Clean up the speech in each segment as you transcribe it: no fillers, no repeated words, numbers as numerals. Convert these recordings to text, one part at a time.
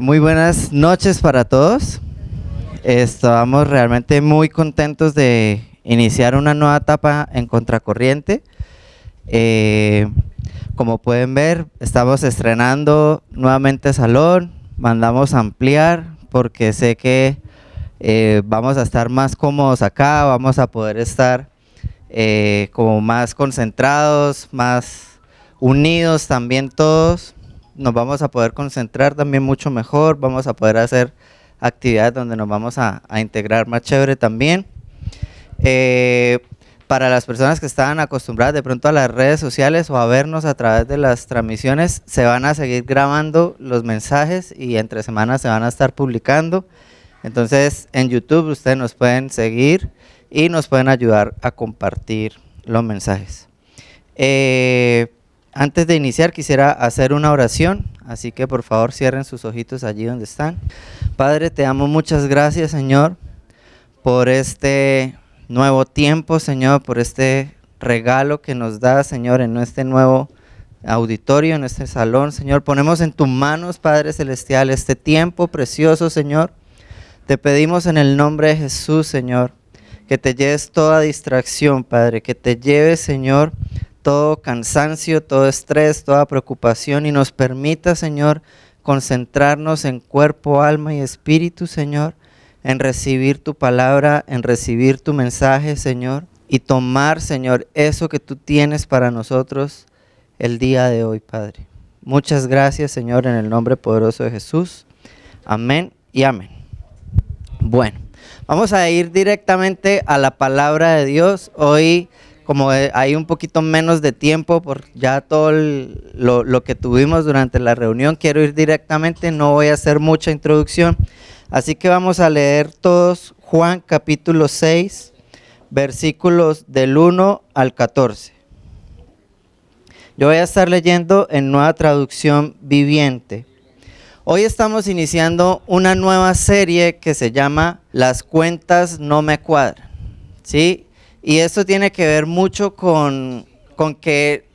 Muy buenas noches para todos. Estamos realmente muy contentos de iniciar una nueva etapa en Contracorriente. Como pueden ver, estamos estrenando nuevamente salón, mandamos a ampliar porque sé que vamos a estar más cómodos acá, vamos a poder estar como más concentrados, más unidos también todos. Nos vamos a poder concentrar también mucho mejor, vamos a poder hacer actividades donde nos vamos a integrar más chévere también. Para las personas que estaban acostumbradas de pronto a las redes sociales o a vernos a través de las transmisiones, se van a seguir grabando los mensajes y entre semanas se van a estar publicando. Entonces en YouTube ustedes nos pueden seguir y nos pueden ayudar a compartir los mensajes. Antes de iniciar quisiera hacer una oración, así que por favor cierren sus ojitos allí donde están. Padre, te damos muchas gracias, Señor, por este nuevo tiempo, Señor, por este regalo que nos da, Señor, en este nuevo auditorio, en este salón, Señor. Ponemos en tus manos, Padre Celestial, este tiempo precioso, Señor. Te pedimos en el nombre de Jesús, Señor, que te lleves toda distracción, Padre, que te lleves, Señor, todo cansancio, todo estrés, toda preocupación y nos permita, Señor, concentrarnos en cuerpo, alma y espíritu, Señor, en recibir tu palabra, en recibir tu mensaje, Señor, y tomar, Señor, eso que tú tienes para nosotros el día de hoy, Padre. Muchas gracias, Señor, en el nombre poderoso de Jesús. Amén y amén. Bueno, vamos a ir directamente a la palabra de Dios. Hoy, como hay un poquito menos de tiempo por ya todo lo que tuvimos durante la reunión, quiero ir directamente, no voy a hacer mucha introducción, así que vamos a leer todos Juan capítulo 6, versículos del 1 al 14. Yo voy a estar leyendo en Nueva Traducción Viviente. Hoy estamos iniciando una nueva serie que se llama Las cuentas no me cuadran, ¿sí? Y esto tiene que ver mucho con que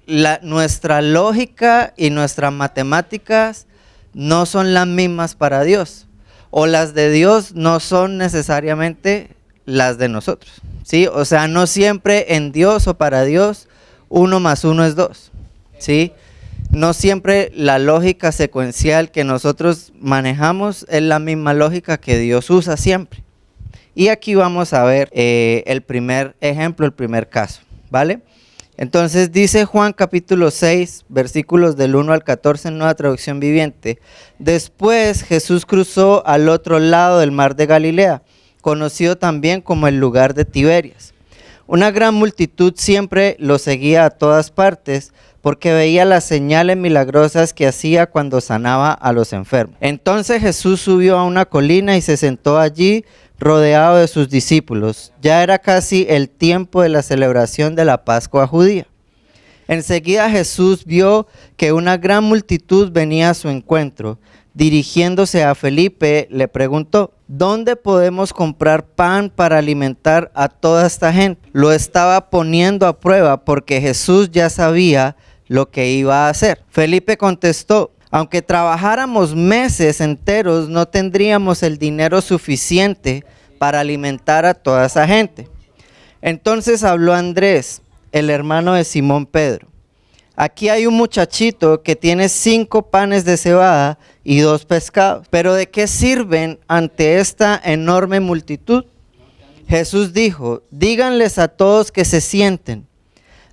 nuestra lógica y nuestras matemáticas no son las mismas para Dios. O las de Dios no son necesariamente las de nosotros, ¿sí? O sea, no siempre en Dios o para Dios 1 más 1 es 2, ¿sí? No siempre la lógica secuencial que nosotros manejamos es la misma lógica que Dios usa siempre. Y aquí vamos a ver el primer ejemplo, el primer caso, ¿vale? Entonces dice Juan capítulo 6, versículos del 1 al 14 en Nueva Traducción Viviente. Después Jesús cruzó al otro lado del mar de Galilea, conocido también como el lugar de Tiberias. Una gran multitud siempre lo seguía a todas partes, porque veía las señales milagrosas que hacía cuando sanaba a los enfermos. Entonces Jesús subió a una colina y se sentó allí, rodeado de sus discípulos. Ya era casi el tiempo de la celebración de la Pascua judía. Enseguida Jesús vio que una gran multitud venía a su encuentro. Dirigiéndose a Felipe, le preguntó: ¿dónde podemos comprar pan para alimentar a toda esta gente? Lo estaba poniendo a prueba porque Jesús ya sabía lo que iba a hacer. Felipe contestó: aunque trabajáramos meses enteros, no tendríamos el dinero suficiente para alimentar a toda esa gente. Entonces habló Andrés, el hermano de Simón Pedro. Aquí hay un muchachito que tiene 5 panes de cebada y 2 pescados. ¿Pero de qué sirven ante esta enorme multitud? Jesús dijo: díganles a todos que se sienten.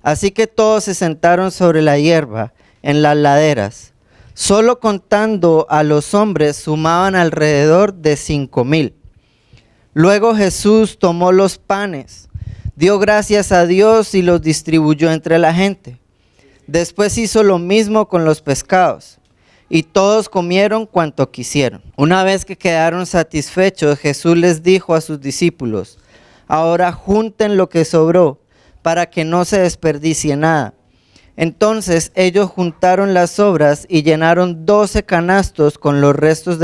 Así que todos se sentaron sobre la hierba, en las laderas. Solo contando a los hombres sumaban alrededor de 5,000. Luego Jesús tomó los panes, dio gracias a Dios y los distribuyó entre la gente. Después hizo lo mismo con los pescados, y todos comieron cuanto quisieron. Una vez que quedaron satisfechos, Jesús les dijo a sus discípulos: ahora junten lo que sobró, para que no se desperdicie nada. Entonces ellos juntaron las sobras y llenaron 12 canastos con los restos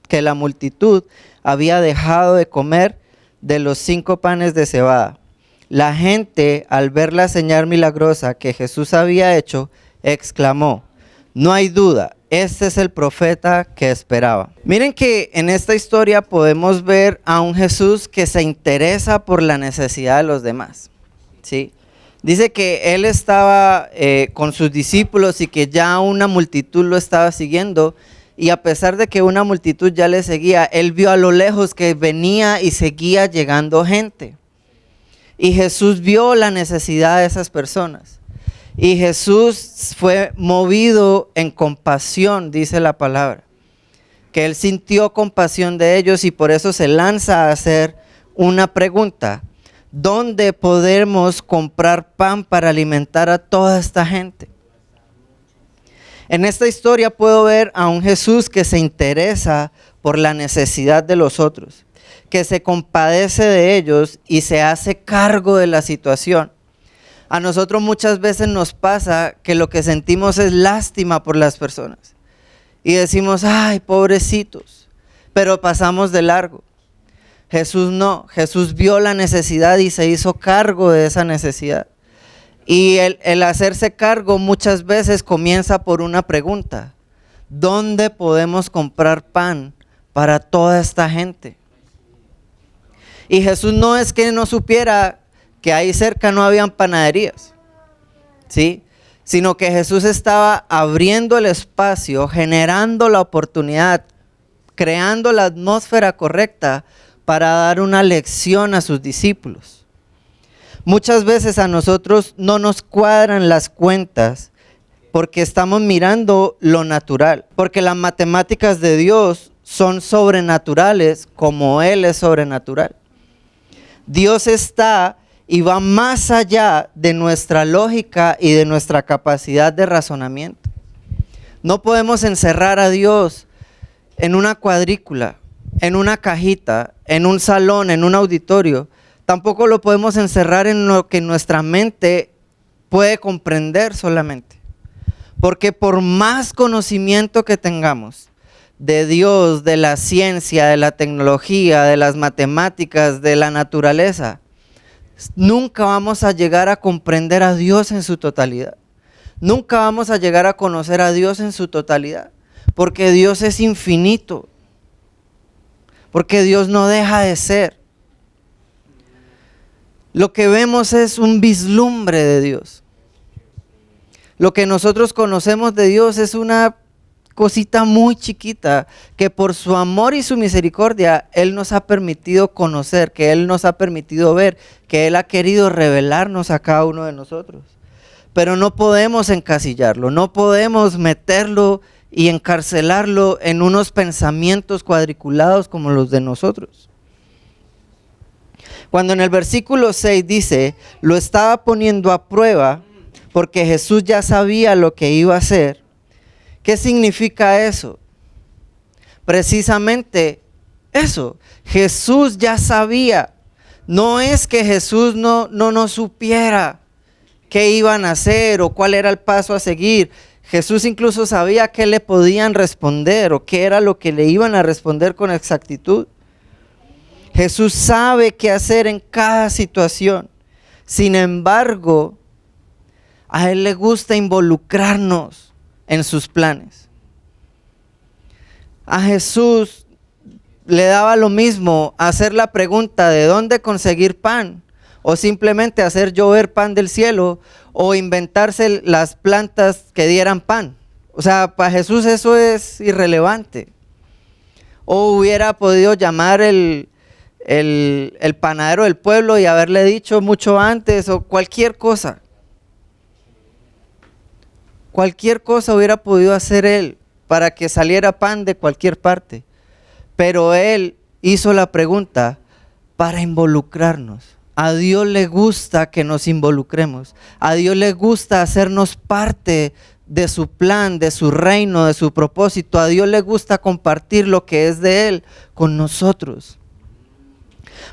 que la multitud había dejado de comer de los 5 panes de cebada. La gente, al ver la señal milagrosa que Jesús había hecho, exclamó: no hay duda, este es el profeta que esperaba. Miren que en esta historia podemos ver a un Jesús que se interesa por la necesidad de los demás, ¿sí? Dice que él estaba con sus discípulos y que ya una multitud lo estaba siguiendo. Y a pesar de que una multitud ya le seguía, él vio a lo lejos que venía y seguía llegando gente. Y Jesús vio la necesidad de esas personas. Y Jesús fue movido en compasión, dice la palabra. Que él sintió compasión de ellos y por eso se lanza a hacer una pregunta. ¿Dónde podemos comprar pan para alimentar a toda esta gente? En esta historia puedo ver a un Jesús que se interesa por la necesidad de los otros, que se compadece de ellos y se hace cargo de la situación. A nosotros muchas veces nos pasa que lo que sentimos es lástima por las personas y decimos, ay, pobrecitos, pero pasamos de largo. Jesús no, Jesús vio la necesidad y se hizo cargo de esa necesidad. Y el hacerse cargo muchas veces comienza por una pregunta. ¿Dónde podemos comprar pan para toda esta gente? Y Jesús no es que no supiera que ahí cerca no habían panaderías, ¿sí? Sino que Jesús estaba abriendo el espacio, generando la oportunidad, creando la atmósfera correcta para dar una lección a sus discípulos. Muchas veces a nosotros no nos cuadran las cuentas porque estamos mirando lo natural, porque las matemáticas de Dios son sobrenaturales como Él es sobrenatural. Dios está y va más allá de nuestra lógica y de nuestra capacidad de razonamiento. No podemos encerrar a Dios en una cuadrícula, en una cajita, en un salón, en un auditorio. Tampoco lo podemos encerrar en lo que nuestra mente puede comprender solamente. Porque por más conocimiento que tengamos de Dios, de la ciencia, de la tecnología, de las matemáticas, de la naturaleza, nunca vamos a llegar a comprender a Dios en su totalidad. Nunca vamos a llegar a conocer a Dios en su totalidad. Porque Dios es infinito. Porque Dios no deja de ser. Lo que vemos es un vislumbre de Dios. Lo que nosotros conocemos de Dios es una cosita muy chiquita que por su amor y su misericordia Él nos ha permitido conocer, que Él nos ha permitido ver, que Él ha querido revelarnos a cada uno de nosotros. Pero no podemos encasillarlo, no podemos meterlo y encarcelarlo en unos pensamientos cuadriculados como los de nosotros. Cuando en el versículo 6 dice, lo estaba poniendo a prueba porque Jesús ya sabía lo que iba a hacer. ¿Qué significa eso? Precisamente eso, Jesús ya sabía. No es que Jesús no supiera qué iban a hacer o cuál era el paso a seguir. Jesús incluso sabía qué le podían responder o qué era lo que le iban a responder con exactitud. Jesús sabe qué hacer en cada situación. Sin embargo, a Él le gusta involucrarnos en sus planes. A Jesús le daba lo mismo hacer la pregunta de dónde conseguir pan, o simplemente hacer llover pan del cielo, o inventarse las plantas que dieran pan. O sea, para Jesús eso es irrelevante. O hubiera podido llamar el panadero del pueblo y haberle dicho mucho antes, o cualquier cosa. Cualquier cosa hubiera podido hacer Él para que saliera pan de cualquier parte. Pero Él hizo la pregunta para involucrarnos. A Dios le gusta que nos involucremos. A Dios le gusta hacernos parte de su plan, de su reino, de su propósito. A Dios le gusta compartir lo que es de Él con nosotros.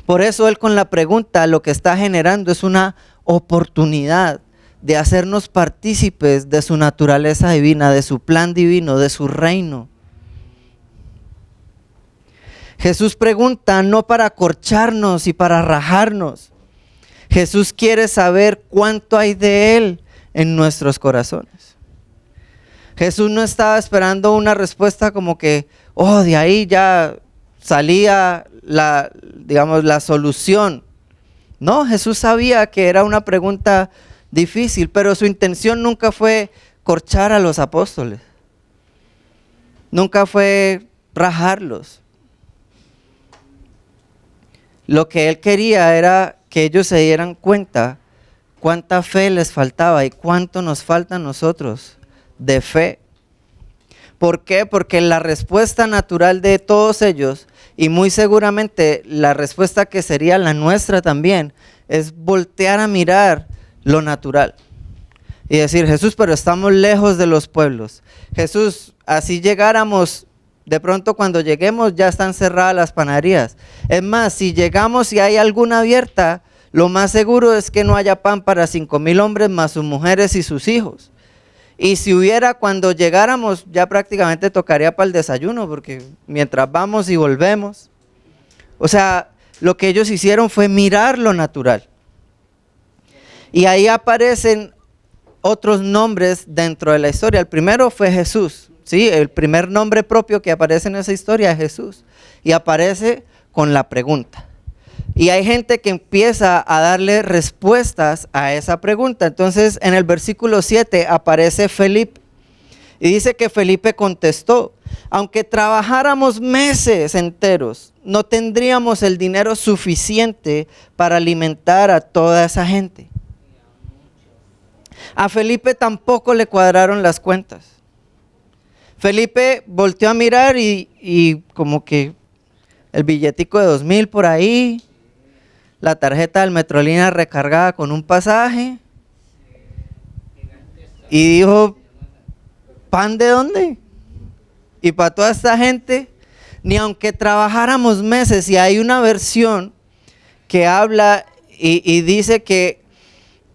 Por eso Él con la pregunta lo que está generando es una oportunidad de hacernos partícipes de su naturaleza divina, de su plan divino, de su reino. Jesús pregunta no para acorcharnos y para rajarnos. Jesús quiere saber cuánto hay de Él en nuestros corazones. Jesús no estaba esperando una respuesta como que, oh, de ahí ya salía la solución. No, Jesús sabía que era una pregunta difícil, pero su intención nunca fue corchar a los apóstoles. Nunca fue rajarlos. Lo que él quería era que ellos se dieran cuenta cuánta fe les faltaba y cuánto nos falta a nosotros de fe. ¿Por qué? Porque la respuesta natural de todos ellos, y muy seguramente la respuesta que sería la nuestra también, es voltear a mirar lo natural y decir, Jesús, pero estamos lejos de los pueblos. Jesús, así llegáramos, de pronto cuando lleguemos ya están cerradas las panaderías. Es más, si llegamos y hay alguna abierta, lo más seguro es que no haya pan para 5,000 hombres más sus mujeres y sus hijos. Y si hubiera, cuando llegáramos, ya prácticamente tocaría para el desayuno, porque mientras vamos y volvemos. O sea, lo que ellos hicieron fue mirar lo natural. Y ahí aparecen otros nombres dentro de la historia. El primero fue Jesús, ¿sí? El primer nombre propio que aparece en esa historia es Jesús. Y aparece con la pregunta. Y hay gente que empieza a darle respuestas a esa pregunta. Entonces, en el versículo 7 aparece Felipe. Y dice que Felipe contestó, aunque trabajáramos meses enteros, no tendríamos el dinero suficiente para alimentar a toda esa gente. A Felipe tampoco le cuadraron las cuentas. Felipe volteó a mirar y como que el billetico de 2,000 por ahí, la tarjeta del Metrolina recargada con un pasaje, y dijo, ¿pan de dónde? Y para toda esta gente, ni aunque trabajáramos meses. Y hay una versión que habla y dice que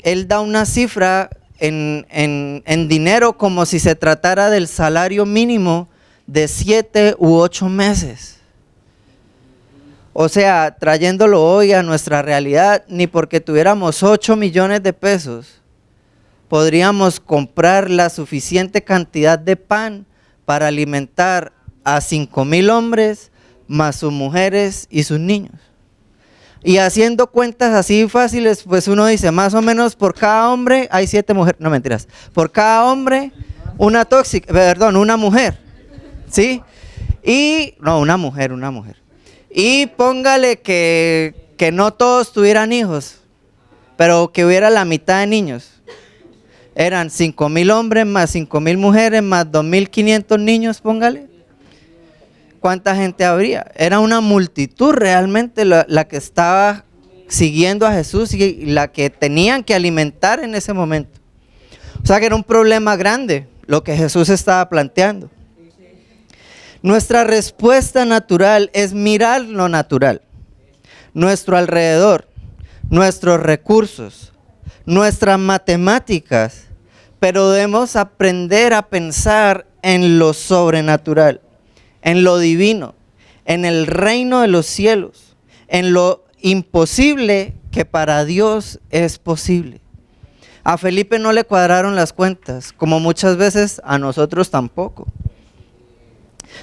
él da una cifra en dinero como si se tratara del salario mínimo de 7 u 8 meses. O sea, trayéndolo hoy a nuestra realidad, ni porque tuviéramos 8 millones de pesos, podríamos comprar la suficiente cantidad de pan para alimentar a 5,000 hombres, más sus mujeres y sus niños. Y haciendo cuentas así fáciles, pues uno dice, más o menos por cada hombre hay 7 mujeres, no mentiras, por cada hombre una mujer, ¿sí? Y, no, una mujer. Y póngale que no todos tuvieran hijos, pero que hubiera la mitad de niños. Eran 5,000 hombres más 5,000 mujeres más 2,500 niños, póngale. ¿Cuánta gente habría? Era una multitud realmente la que estaba siguiendo a Jesús y la que tenían que alimentar en ese momento. O sea que era un problema grande lo que Jesús estaba planteando. Nuestra respuesta natural es mirar lo natural, nuestro alrededor, nuestros recursos, nuestras matemáticas, pero debemos aprender a pensar en lo sobrenatural, en lo divino, en el reino de los cielos, en lo imposible que para Dios es posible. A Felipe no le cuadraron las cuentas, como muchas veces a nosotros tampoco.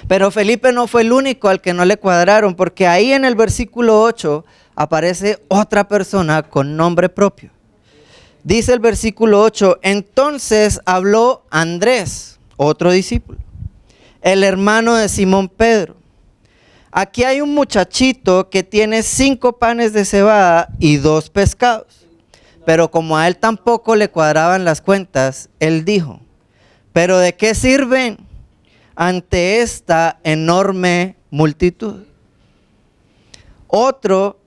Pero Felipe no fue el único al que no le cuadraron, porque ahí en el versículo 8 aparece otra persona con nombre propio. Dice el versículo 8, entonces habló Andrés, otro discípulo, el hermano de Simón Pedro. Aquí hay un muchachito que tiene 5 panes de cebada y 2 pescados. Pero como a él tampoco le cuadraban las cuentas, él dijo, ¿pero de qué sirven ante esta enorme multitud? Otro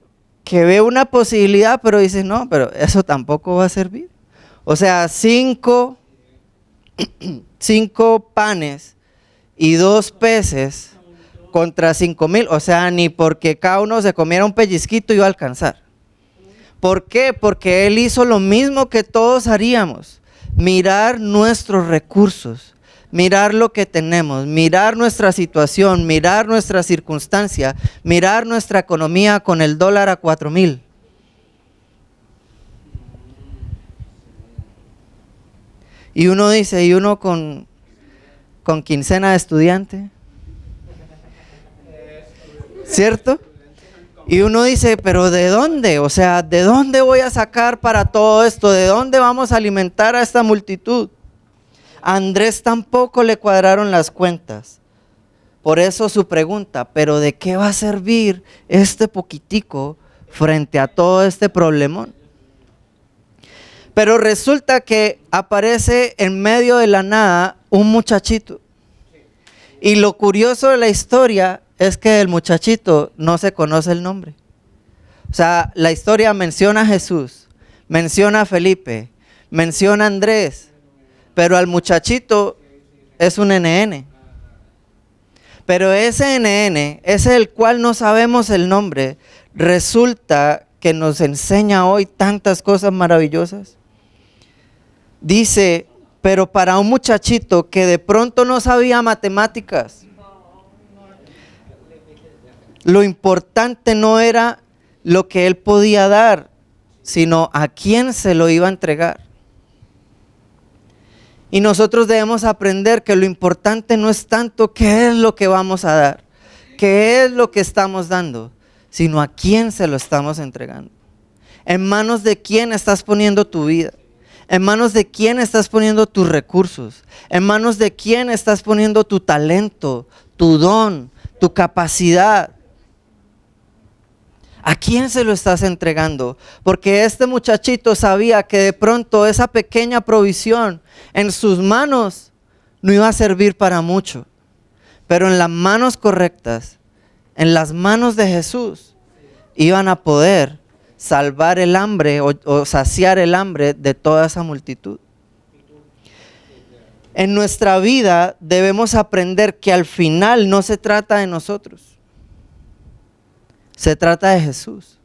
que ve una posibilidad, pero dice, no, pero eso tampoco va a servir. O sea, 5 panes y 2 peces contra 5,000, o sea, ni porque cada uno se comiera un pellizquito iba a alcanzar. ¿Por qué? Porque él hizo lo mismo que todos haríamos, mirar nuestros recursos, mirar lo que tenemos, mirar nuestra situación, mirar nuestra circunstancia, mirar nuestra economía con el dólar a 4,000. Y uno dice, y uno con con quincena de estudiante. ¿Cierto? Y uno dice, pero ¿de dónde? O sea, ¿de dónde voy a sacar para todo esto? ¿De dónde vamos a alimentar a esta multitud? A Andrés tampoco le cuadraron las cuentas. Por eso su pregunta, ¿pero de qué va a servir este poquitico frente a todo este problemón? Pero resulta que aparece en medio de la nada un muchachito. Y lo curioso de la historia es que el muchachito no se conoce el nombre. O sea, la historia menciona a Jesús, menciona a Felipe, menciona a Andrés, pero al muchachito es un NN. Pero ese NN, ese del cual no sabemos el nombre, resulta que nos enseña hoy tantas cosas maravillosas. Dice, pero para un muchachito que de pronto no sabía matemáticas, lo importante no era lo que él podía dar, sino a quién se lo iba a entregar. Y nosotros debemos aprender que lo importante no es tanto qué es lo que vamos a dar, qué es lo que estamos dando, sino a quién se lo estamos entregando. En manos de quién estás poniendo tu vida. En manos de quién estás poniendo tus recursos. En manos de quién estás poniendo tu talento, tu don, tu capacidad. ¿A quién se lo estás entregando? Porque este muchachito sabía que de pronto esa pequeña provisión en sus manos no iba a servir para mucho. Pero en las manos correctas, en las manos de Jesús, iban a poder salvar el hambre o saciar el hambre de toda esa multitud. En nuestra vida debemos aprender que al final no se trata de nosotros. Se trata de Jesús.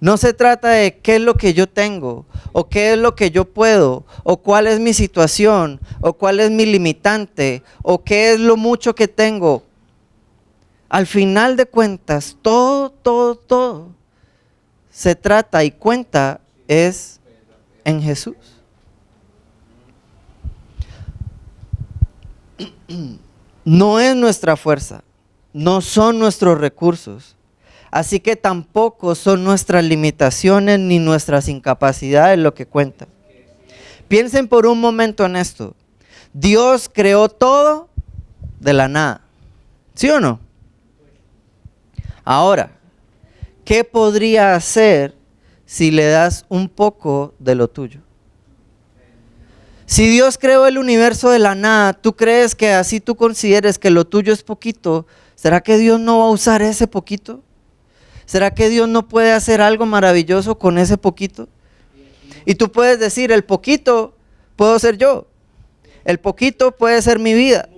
No se trata de qué es lo que yo tengo, o qué es lo que yo puedo, o cuál es mi situación, o cuál es mi limitante, o qué es lo mucho que tengo. Al final de cuentas, todo se trata y cuenta es en Jesús. No es nuestra fuerza, no son nuestros recursos. Así que tampoco son nuestras limitaciones ni nuestras incapacidades lo que cuentan. Piensen por un momento en esto. Dios creó todo de la nada. ¿Sí o no? Ahora, ¿qué podría hacer si le das un poco de lo tuyo? Si Dios creó el universo de la nada, ¿tú crees que así tú consideres que lo tuyo es poquito? ¿Será que Dios no va a usar ese poquito? ¿Será que Dios no puede hacer algo maravilloso con ese poquito? Y tú puedes decir, el poquito puedo ser yo. El poquito puede ser mi vida.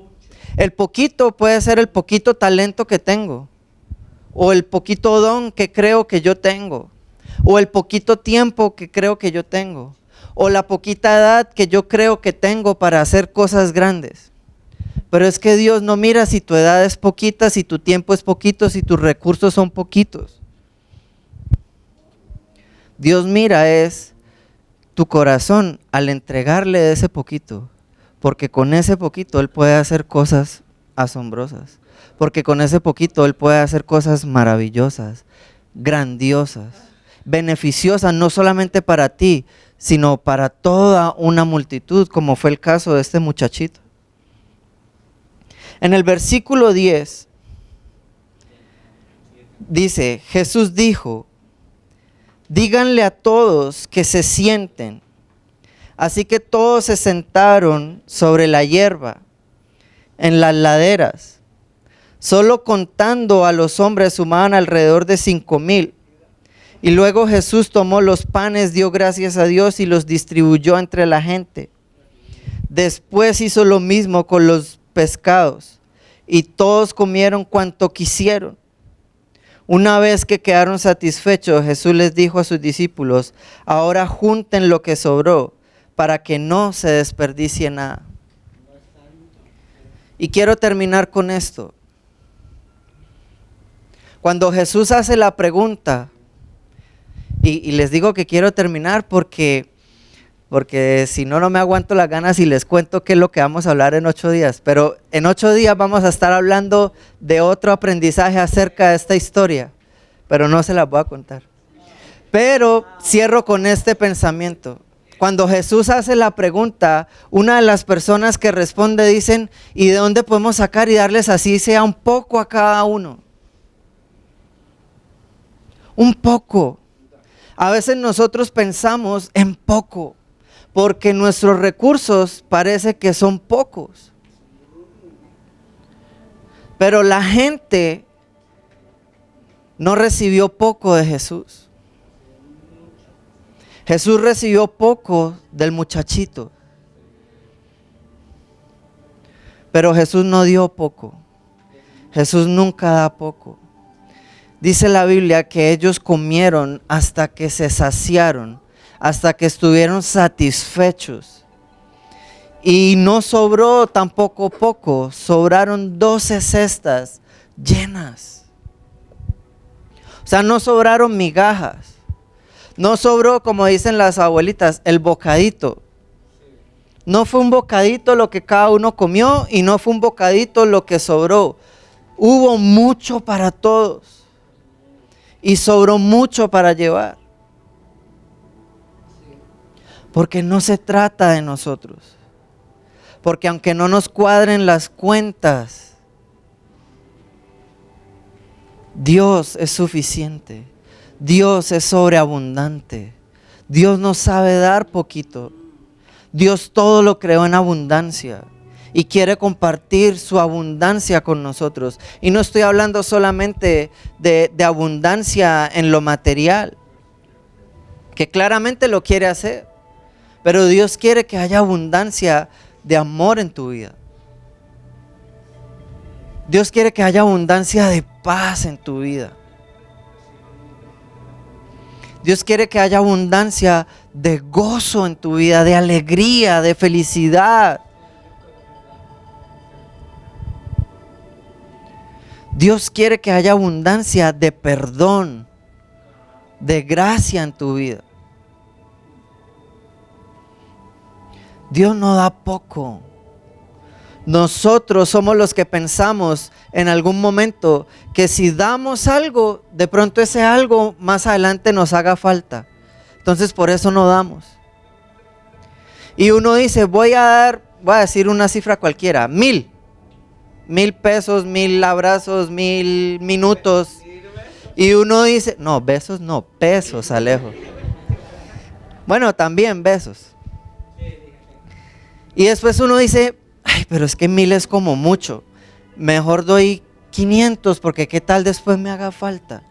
El poquito puede ser el poquito talento que tengo. O el poquito don que creo que yo tengo. O el poquito tiempo que creo que yo tengo. O la poquita edad que yo creo que tengo para hacer cosas grandes. Pero es que Dios no mira si tu edad es poquita, si tu tiempo es poquito, si tus recursos son poquitos. Dios mira es tu corazón al entregarle ese poquito, porque con ese poquito Él puede hacer cosas asombrosas, porque con ese poquito Él puede hacer cosas maravillosas, grandiosas, beneficiosas no solamente para ti, sino para toda una multitud, como fue el caso de este muchachito. En el versículo 10 dice, Jesús dijo, díganle a todos que se sienten. Así que todos se sentaron sobre la hierba, en las laderas. Solo contando a los hombres sumaban alrededor de 5,000. Y luego Jesús tomó los panes, dio gracias a Dios y los distribuyó entre la gente. Después hizo lo mismo con los pescados y todos comieron cuanto quisieron. Una vez que quedaron satisfechos, Jesús les dijo a sus discípulos, ahora junten lo que sobró para que no se desperdicie nada. Y quiero terminar con esto. Cuando Jesús hace la pregunta, y les digo que quiero terminar porque porque si no, no me aguanto las ganas y les cuento qué es lo que vamos a hablar en 8 días. Pero en 8 días vamos a estar hablando de otro aprendizaje acerca de esta historia, pero no se las voy a contar. Pero cierro con este pensamiento. Cuando Jesús hace la pregunta, una de las personas que responde dicen, ¿y de dónde podemos sacar y darles así sea un poco a cada uno? Un poco. A veces nosotros pensamos en poco, porque nuestros recursos parece que son pocos. Pero la gente no recibió poco de Jesús. Jesús recibió poco del muchachito, pero Jesús no dio poco. Jesús nunca da poco. Dice la Biblia que ellos comieron hasta que se saciaron, hasta que estuvieron satisfechos. Y no sobró tampoco poco, sobraron 12 cestas llenas. O sea, no sobraron migajas. No sobró, como dicen las abuelitas, el bocadito. No fue un bocadito lo que cada uno comió y no fue un bocadito lo que sobró. Hubo mucho para todos y sobró mucho para llevar. Porque no se trata de nosotros. Porque aunque no nos cuadren las cuentas, Dios es suficiente. Dios es sobreabundante. Dios no sabe dar poquito. Dios todo lo creó en abundancia y quiere compartir su abundancia con nosotros. Y no estoy hablando solamente de abundancia en lo material, que claramente lo quiere hacer, pero Dios quiere que haya abundancia de amor en tu vida. Dios quiere que haya abundancia de paz en tu vida. Dios quiere que haya abundancia de gozo en tu vida, de alegría, de felicidad. Dios quiere que haya abundancia de perdón, de gracia en tu vida. Dios no da poco. Nosotros somos los que pensamos en algún momento que si damos algo, de pronto ese algo más adelante nos haga falta. Entonces por eso no damos. Y uno dice, voy a decir una cifra cualquiera, 1,000 pesos, 1,000 abrazos, 1,000 minutos. Y uno dice, no, besos no, pesos, Alejo. Bueno, también besos. Y después uno dice, ay, pero es que 1,000 es como mucho. Mejor doy 500 porque qué tal después me haga falta.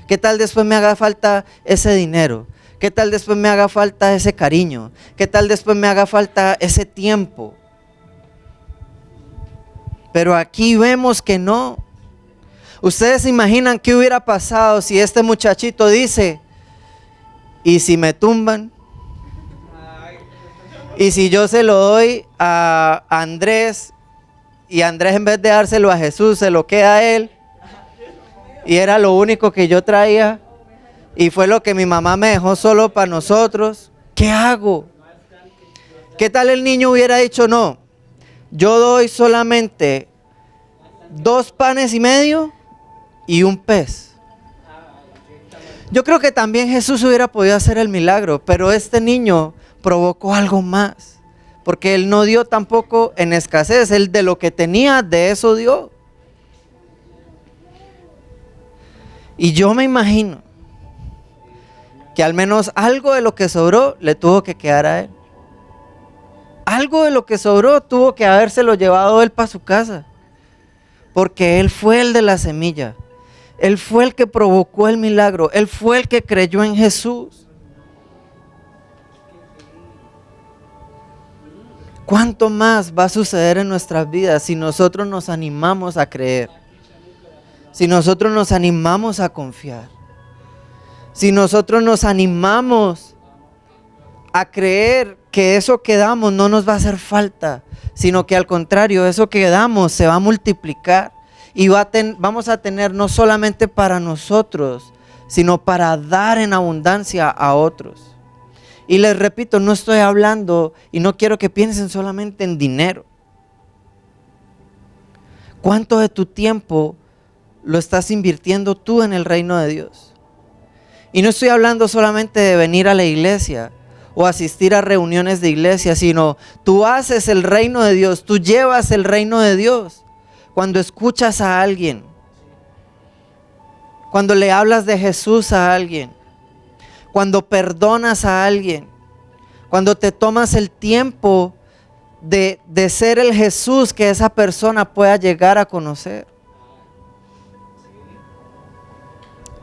¿Qué tal después me haga falta ese dinero? ¿Qué tal después me haga falta ese cariño? ¿Qué tal después me haga falta ese tiempo? Pero aquí vemos que no. Ustedes se imaginan qué hubiera pasado si este muchachito dice, ¿y si me tumban? Y si yo se lo doy a Andrés y Andrés en vez de dárselo a Jesús se lo queda a él y era lo único que yo traía y fue lo que mi mamá me dejó solo para nosotros, ¿qué hago? ¿Qué tal el niño hubiera dicho no? Yo doy solamente 2 panes y medio y un pez. Yo creo que también Jesús hubiera podido hacer el milagro, pero este niño provocó algo más, porque él no dio tampoco en escasez, él de lo que tenía, de eso dio. Y yo me imagino que al menos algo de lo que sobró le tuvo que quedar a él. Algo de lo que sobró tuvo que habérselo llevado él para su casa, porque él fue el de la semilla, él fue el que provocó el milagro, él fue el que creyó en Jesús. ¿Cuánto más va a suceder en nuestras vidas si nosotros nos animamos a creer? Si nosotros nos animamos a confiar. Si nosotros nos animamos a creer que eso que damos no nos va a hacer falta, sino que al contrario, eso que damos se va a multiplicar y vamos a tener no solamente para nosotros, sino para dar en abundancia a otros. Y les repito, no estoy hablando y no quiero que piensen solamente en dinero. ¿Cuánto de tu tiempo lo estás invirtiendo tú en el reino de Dios? Y no estoy hablando solamente de venir a la iglesia o asistir a reuniones de iglesia, sino tú haces el reino de Dios, tú llevas el reino de Dios. Cuando escuchas a alguien, cuando le hablas de Jesús a alguien, cuando perdonas a alguien, cuando te tomas el tiempo de ser el Jesús que esa persona pueda llegar a conocer.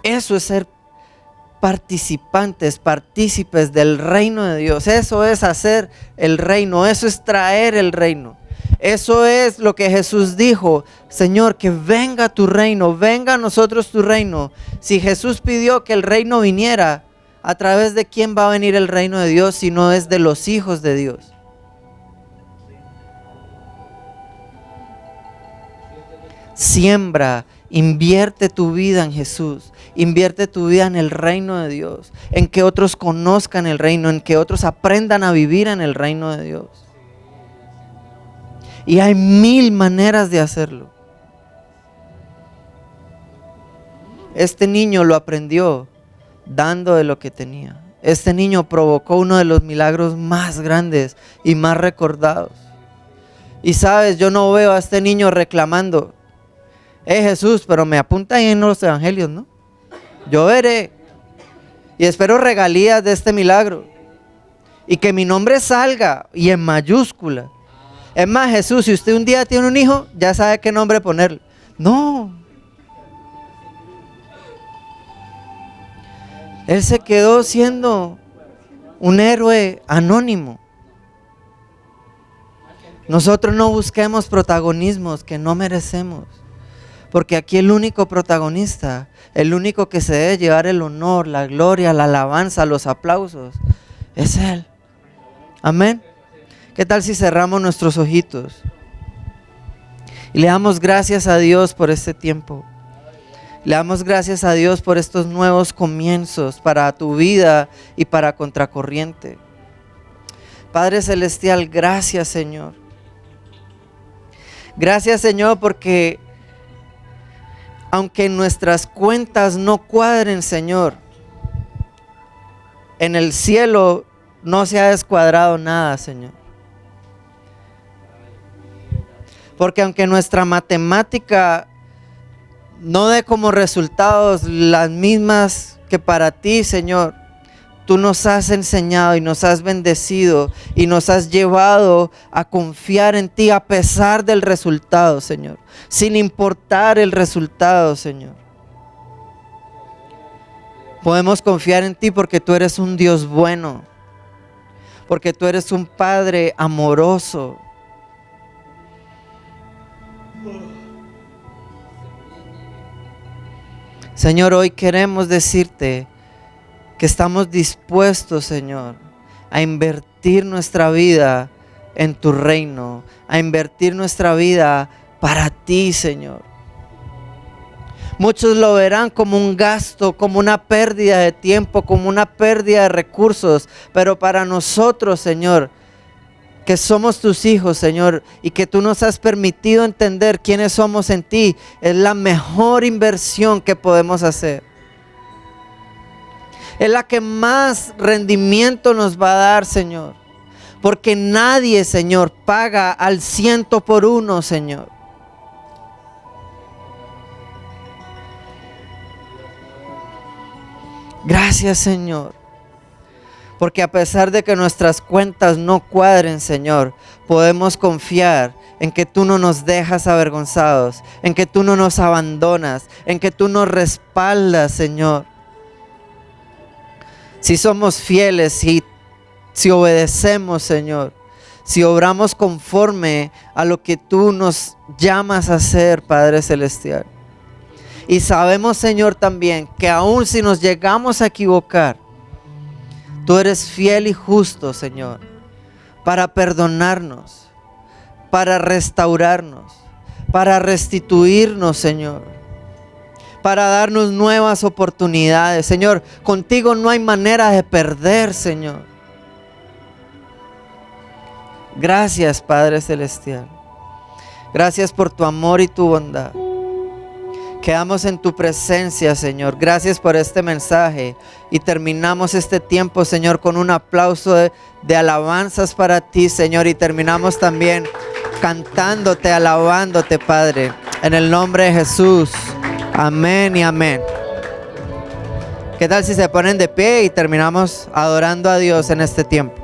Eso es ser partícipes del reino de Dios. Eso es hacer el reino, eso es traer el reino. Eso es lo que Jesús dijo: Señor, que venga tu reino, venga a nosotros tu reino. Si Jesús pidió que el reino viniera, ¿a través de quién va a venir el reino de Dios si no es de los hijos de Dios? Siembra, invierte tu vida en Jesús, invierte tu vida en el reino de Dios, en que otros conozcan el reino, en que otros aprendan a vivir en el reino de Dios. Y hay 1000 maneras de hacerlo. Este niño lo aprendió dando de lo que tenía. Este niño provocó uno de los milagros más grandes y más recordados. Y sabes, yo no veo a este niño reclamando: Jesús, pero me apunta ahí en los evangelios, ¿no? Yo veré y espero regalías de este milagro y que mi nombre salga y en mayúscula. Es más, Jesús, si usted un día tiene un hijo, ya sabe qué nombre ponerle. No. Él se quedó siendo un héroe anónimo. Nosotros no busquemos protagonismos que no merecemos, porque aquí el único protagonista, el único que se debe llevar el honor, la gloria, la alabanza, los aplausos, es Él. Amén. ¿Qué tal si cerramos nuestros ojitos y le damos gracias a Dios por este tiempo? Le damos gracias a Dios por estos nuevos comienzos para tu vida y para Contracorriente. Padre Celestial, gracias, Señor. Gracias, Señor, porque aunque nuestras cuentas no cuadren, Señor, en el cielo no se ha descuadrado nada, Señor. Porque aunque nuestra matemática no dé como resultados las mismas que para ti, Señor, tú nos has enseñado y nos has bendecido y nos has llevado a confiar en ti a pesar del resultado, Señor, sin importar el resultado, Señor. Podemos confiar en ti porque tú eres un Dios bueno, porque tú eres un Padre amoroso. Señor, hoy queremos decirte que estamos dispuestos, Señor, a invertir nuestra vida en tu reino, a invertir nuestra vida para ti, Señor. Muchos lo verán como un gasto, como una pérdida de tiempo, como una pérdida de recursos, pero para nosotros, Señor, que somos tus hijos, Señor, y que tú nos has permitido entender quiénes somos en ti, es la mejor inversión que podemos hacer. Es la que más rendimiento nos va a dar, Señor. Porque nadie, Señor, paga al 100 por 1, Señor. Gracias, Señor. Porque a pesar de que nuestras cuentas no cuadren, Señor, podemos confiar en que tú no nos dejas avergonzados, en que tú no nos abandonas, en que tú nos respaldas, Señor. Si somos fieles, si obedecemos, Señor, si obramos conforme a lo que tú nos llamas a hacer, Padre Celestial. Y sabemos, Señor, también que aun si nos llegamos a equivocar, tú eres fiel y justo, Señor, para perdonarnos, para restaurarnos, para restituirnos, Señor, para darnos nuevas oportunidades. Señor, contigo no hay manera de perder, Señor. Gracias, Padre Celestial. Gracias por tu amor y tu bondad. Quedamos en tu presencia, Señor. Gracias por este mensaje. Y terminamos este tiempo, Señor, con un aplauso de alabanzas para ti, Señor. Y terminamos también cantándote, alabándote, Padre. En el nombre de Jesús. Amén y amén. ¿Qué tal si se ponen de pie y terminamos adorando a Dios en este tiempo?